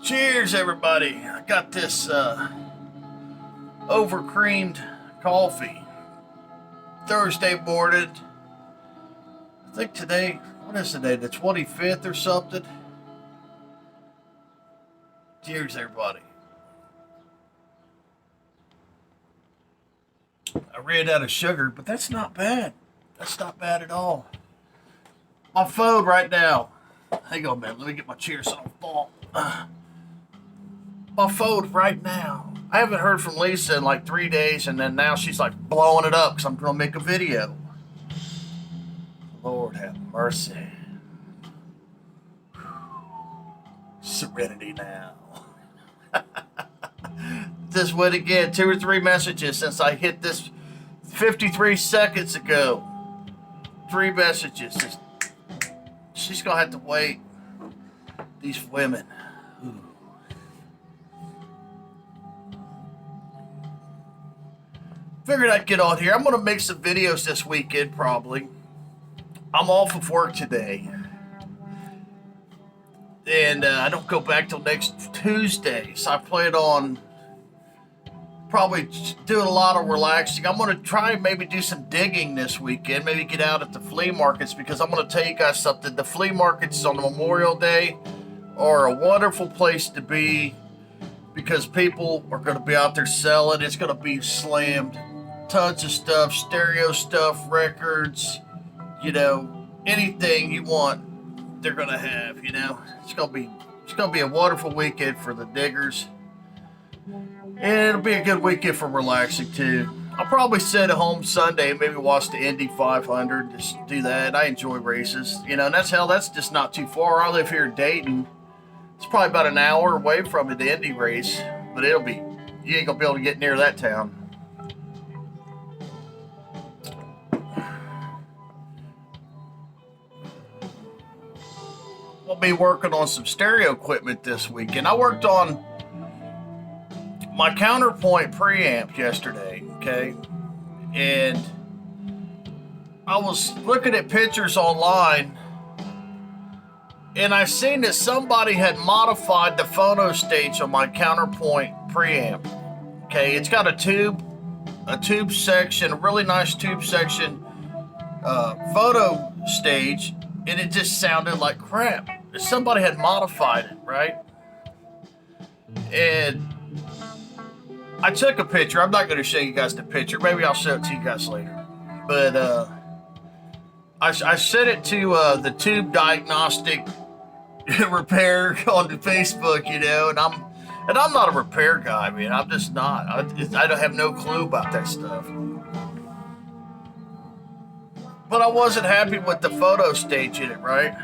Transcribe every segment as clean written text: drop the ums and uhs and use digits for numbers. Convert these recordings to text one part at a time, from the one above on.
Cheers, everybody. I got this over-creamed coffee. Thursday morning. I think today, what is today? The 25th or something? Cheers, everybody. I ran out of sugar, but that's not bad. That's not bad at all. My phone right now. Hang on, man. Let me get my cheers off. My phone right now. I haven't heard from Lisa in like 3 days, and then now she's like blowing it up because I'm going to make a video. Lord have mercy. Serenity now. This went again. 2 or 3 messages since I hit this 53 seconds ago. 3 messages. She's going to have to wait. These women. Ooh. Figured I'd get on here. I'm going to make some videos this weekend, probably. I'm off of work today. And I don't go back till next Tuesday. So I plan on probably doing a lot of relaxing. I'm going to try and maybe do some digging this weekend. Maybe get out at the flea markets, because I'm going to tell you guys something. The flea markets on Memorial Day are a wonderful place to be, because people are going to be out there selling. It's going to be slammed. Tons of stuff, stereo stuff, records, anything you want, they're going to have, It's going to be a wonderful weekend for the diggers. And it'll be a good weekend for relaxing too. I'll probably sit at home Sunday and maybe watch the Indy 500. Just do that. I enjoy races, and that's just not too far. I live here in Dayton. It's probably about an hour away from the Indy race, but you ain't gonna be able to get near that town. I'll be working on some stereo equipment this weekend. I worked on my Counterpoint preamp yesterday, okay? And I was looking at pictures online, and I seen that somebody had modified the phono stage on my Counterpoint preamp. Okay, it's got a tube section, a really nice tube section photo stage, and it just sounded like crap. Somebody had modified it, right? And I took a picture. I'm not going to show you guys the picture. Maybe I'll show it to you guys later. But I sent it to the Tube Diagnostic Repair on the Facebook, and I'm not a repair guy, man. I'm just not. I don't have no clue about that stuff. But I wasn't happy with the photo stage in it, right?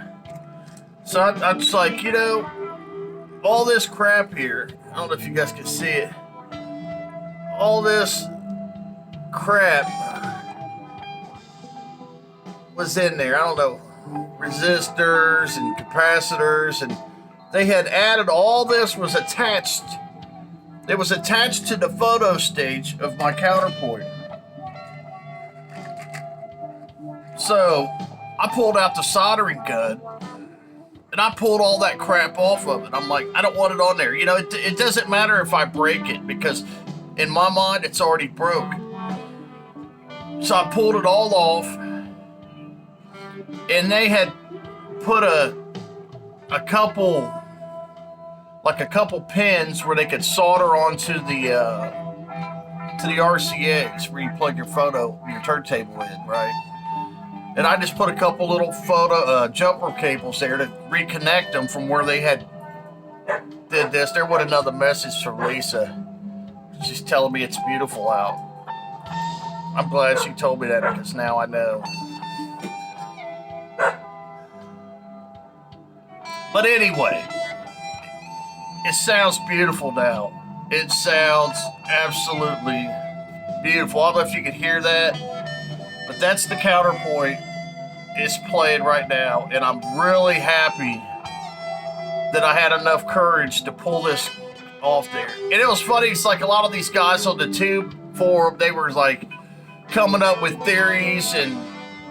So I'm just like, all this crap here. I don't know if you guys can see it. All this crap was in there. I don't know, resistors and capacitors, and they had added all this was attached. It was attached to the photo stage of my Counterpoint. So I pulled out the soldering gun and I pulled all that crap off of it. I'm like, I don't want it on there. It doesn't matter if I break it, because in my mind, it's already broke. So I pulled it all off, and they had put a couple pins where they could solder onto the RCAs where you plug your turntable in, right? And I just put a couple little jumper cables there to reconnect them from where they had did this. There was another message from Lisa. She's telling me it's beautiful out. I'm glad she told me that, because now I know. But anyway, it sounds beautiful now. It sounds absolutely beautiful. I don't know if you can hear that, but that's the Counterpoint. It's playing right now, and I'm really happy that I had enough courage to pull this off there. And it was funny, it's like a lot of these guys on the Tube forum, they were like coming up with theories and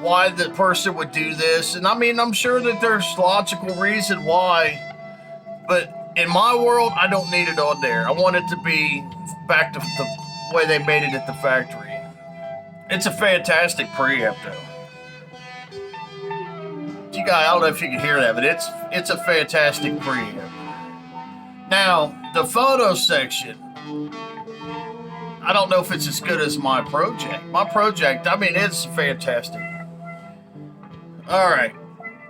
why the person would do this. And I mean, I'm sure that there's logical reason why, but in my world, I don't need it on there. I want it to be back to the way they made it at the factory. It's a fantastic preamp, though. You guys, I don't know if you can hear that, but it's a fantastic preamp. Now, the photo section, I don't know if it's as good as my Project. My Project, I mean, it's fantastic. All right.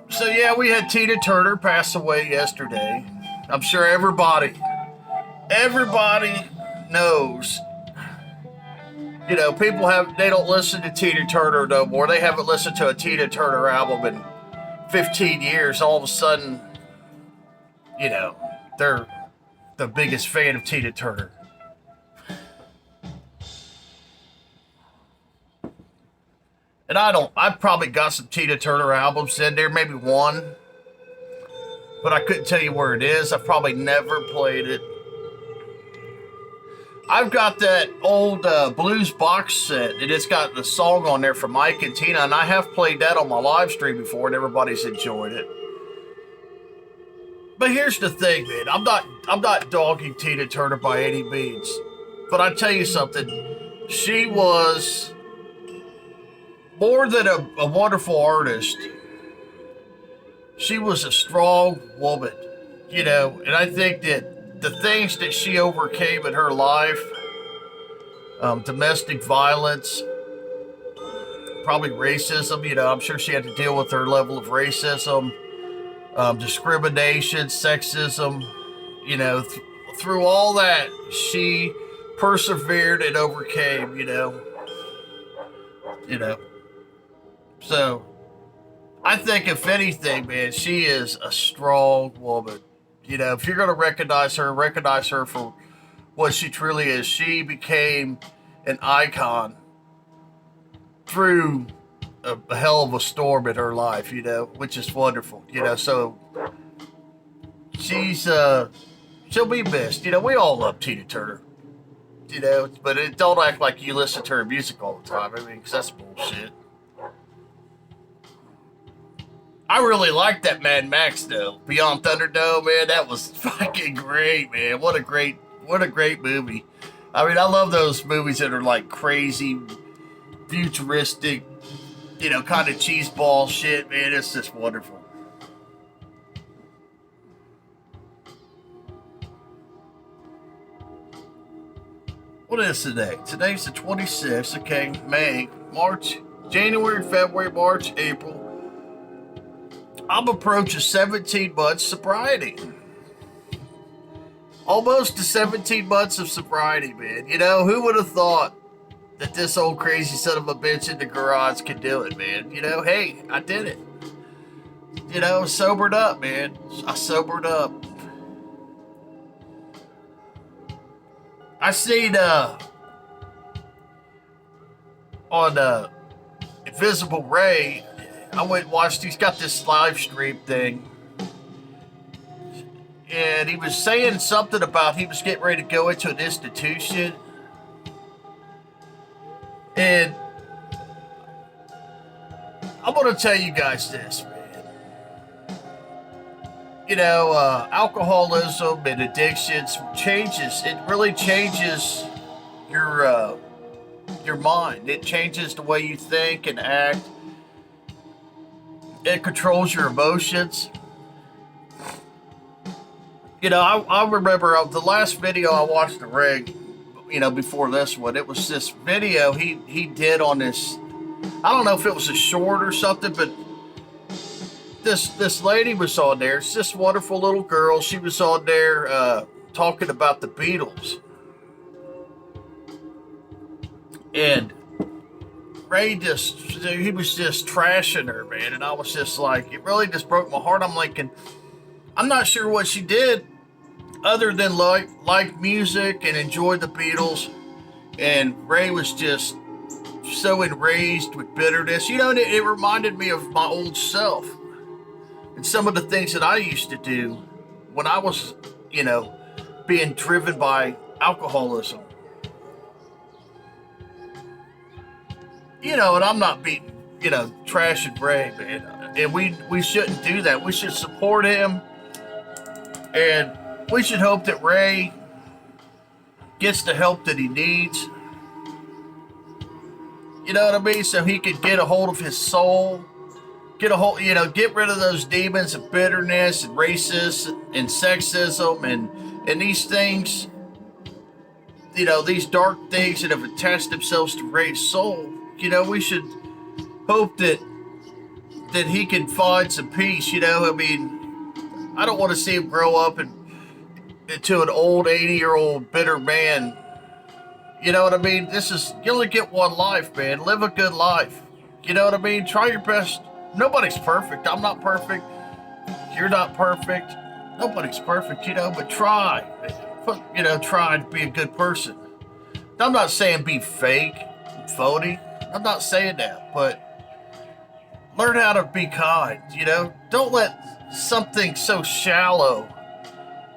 So, yeah, we had Tina Turner pass away yesterday. I'm sure everybody knows. You know, they don't listen to Tina Turner no more. They haven't listened to a Tina Turner album in 15 years. All of a sudden, you know, they're the biggest fan of Tina Turner. And I've probably got some Tina Turner albums in there, maybe one. But I couldn't tell you where it is. I've probably never played it. I've got that old blues box set, and it's got the song on there from Mike and Tina, and I have played that on my live stream before, and everybody's enjoyed it. But here's the thing, man. I'm not dogging Tina Turner by any means, but I tell you something. She was more than a wonderful artist. She was a strong woman, you know, and I think that the things that she overcame in her life, domestic violence, probably racism, you know, I'm sure she had to deal with her level of racism, discrimination, sexism, you know, through all that, she persevered and overcame, you know. So, I think if anything, man, she is a strong woman. You know, if you're going to recognize her for what she truly is. She became an icon through a hell of a storm in her life, you know, which is wonderful, you know. So she'll be missed. You know, we all love Tina Turner, you know, but don't act like you listen to her music all the time. I mean, because that's bullshit. I really liked that Mad Max though. Beyond Thunderdome, man, that was fucking great, man. What a great movie. I mean, I love those movies that are like crazy, futuristic, you know, kind of cheeseball shit, man. It's just wonderful. What is today? Today's the 26th, okay? May, March, January, February, March, April. I'm approaching 17 months sobriety. Almost to 17 months of sobriety, man. You know, who would have thought that this old crazy son of a bitch in the garage could do it, man? You know, hey, I did it. You know, sobered up, man. I sobered up. I seen, on, Invisible Ray, I went and watched, he's got this live stream thing. And he was saying something about he was getting ready to go into an institution. And I'm going to tell you guys this, man. You know, alcoholism and addictions changes. It really changes your mind. It changes the way you think and act. It controls your emotions. You know, I remember the last video I watched the Rig, you know, before this one, it was this video he did on this, I don't know if it was a short or something, but this lady was on there. It's this wonderful little girl. She was on there talking about the Beatles. And Ray he was just trashing her, man. And I was just like, it really just broke my heart. I'm thinking, I'm not sure what she did other than like music and enjoy the Beatles. And Ray was just so enraged with bitterness. You know, it reminded me of my old self and some of the things that I used to do when I was, you know, being driven by alcoholism. You know, and I'm not beating, you know, trashing Ray, man. And we shouldn't do that. We should support him and we should hope that Ray gets the help that he needs. You know what I mean? So he could get a hold of his soul, get rid of those demons of bitterness and racism and sexism and these things, these dark things that have attached themselves to Ray's soul. We should hope that he can find some peace. I mean, I don't want to see him grow up into an old 80-year-old bitter man. You know what I mean? You only get one life, man. Live a good life. You know what I mean? Try your best. Nobody's perfect. I'm not perfect. You're not perfect. Nobody's perfect, but try. Try to be a good person. I'm not saying be fake, phony. I'm not saying that, but learn how to be kind, Don't let something so shallow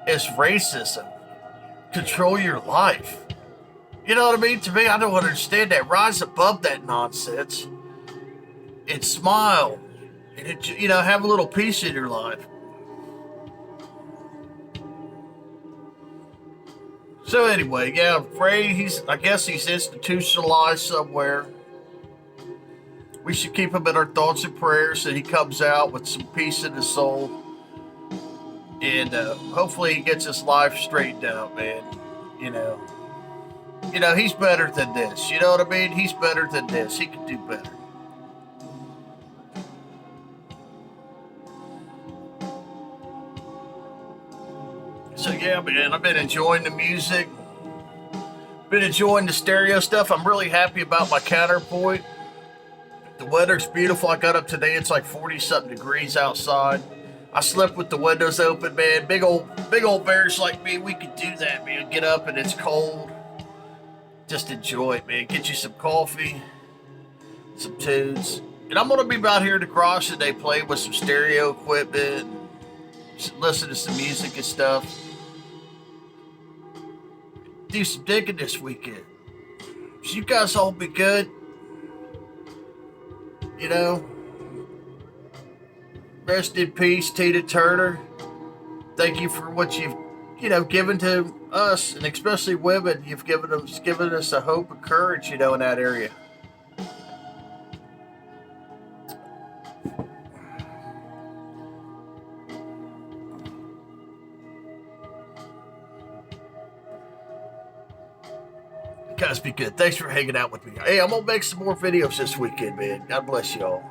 as racism control your life. You know what I mean? To me, I don't understand that. Rise above that nonsense and smile and, have a little peace in your life. So anyway, yeah, Ray, I guess he's institutionalized somewhere. We should keep him in our thoughts and prayers so he comes out with some peace in his soul. And hopefully he gets his life straightened out, man. He's better than this. You know what I mean? He's better than this. He can do better. So yeah, man, I've been enjoying the music. Been enjoying the stereo stuff. I'm really happy about my counterpoint. The weather's beautiful. I got up today. It's like 40-something degrees outside. I slept with the windows open, man. Big old bears like me, we could do that, man. Get up and it's cold. Just enjoy it, man. Get you some coffee, some tunes. And I'm going to be out here in the garage today playing with some stereo equipment, listen to some music and stuff. Do some digging this weekend. So you guys all be good. Rest in peace, Tina Turner. Thank you for what you've, given to us, and especially women. You've given us a hope and courage, in that area. You guys be good. Thanks for hanging out with me. Hey, I'm going to make some more videos this weekend, man. God bless you all.